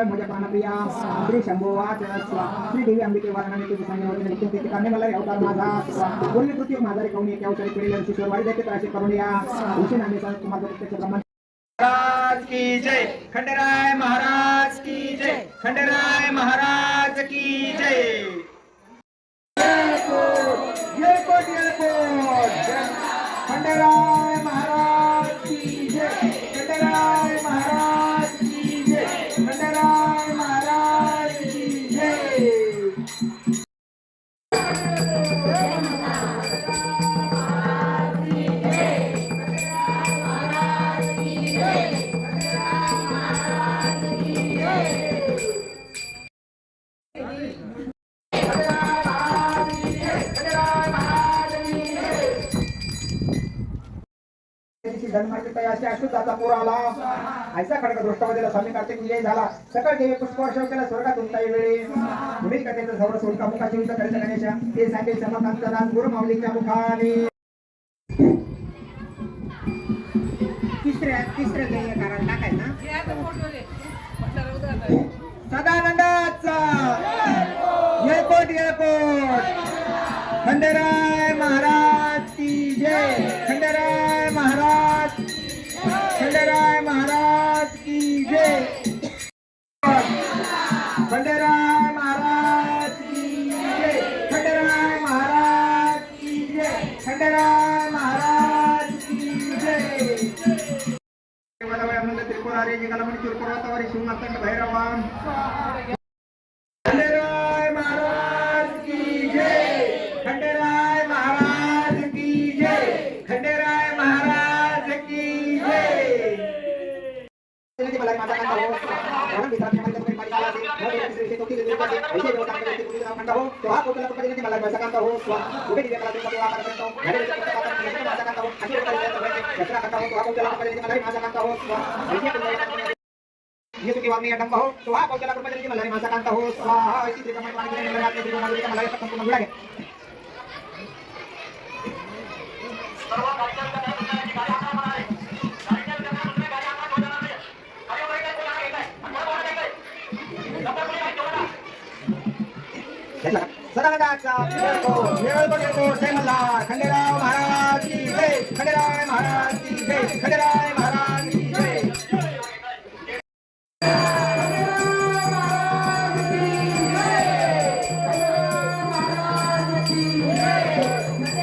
माझ्या प्राणप्रिया श्री शंभोवाच श्री देवी अंबिके वारणाने तुझे सांगण्यावरती करणे मला अवतार माझा बोलणे पृथ्वी माझा रे कवणी एका अवतारी पिढीला शिशोर वाढी देते त्रासे करून या उशी नामे कुमार प्रत्यक्ष ब्रह्मन महाराज की जय खंडेराय महाराज की जय खंडेराय महाराज की जय जय खंडेराय महाराज की जय खंडेराय महाराज की जय खंडेराय महाराज की जय अशुद्धाचा पूर आला ऐसा खडक दृष्टावधीला स्वामी कार्तिक विजय झाला सकळ देवी पुष्पवर्षव केला स्वर्गात उंचाई वेळी तुम्हीच कथेचं सौर सोडका मुखाची उंच करीत गणेशा ते सांगेल समकांत दान गुरु माऊलीच्या मुखाने तिसऱ्या ध्येयकाराला टाकायचं सदानंदाचा येळकोट खंडेराय महाराज की जय खंडेराय महाराज की जय खंडेराय महाराज की जय खंडेराय महाराज की जय खंडेराय महाराज की जय त्रिपुरारी जगलमणि त्रिपुरावरी शिवनाथंड भैरवा खंडेराय महाराज की जय खंडेराय महाराज की जय खंडेराय महाराज की जय मला माझा कांदा हो कारण मित्रांच्या मध्ये पाणी आला आहे तो किती दिवसाचे ऐसे देवता कांदा हो तो हा कोटला पकडले मला माझा कांदा हो उभे दिले मला तुम्ही वापर करतो घरी माझा कांदा हो अशी कचरा कांदा हो तो हा कोटला पकडले मला माझा कांदा हो ये तुझी वागणी अडंब हो तो हा कोटला पकडले मला माझा कांदा हो स्वाहा इसी त्रिकमण पाणी दिले मला आपल्या जीवनामध्ये मला संपूर्ण गुडा घे सदानंदाचा येळकोट जय मल्हार खंडेराय महाराज की जय खंडेराय महाराज की जय खंडेराय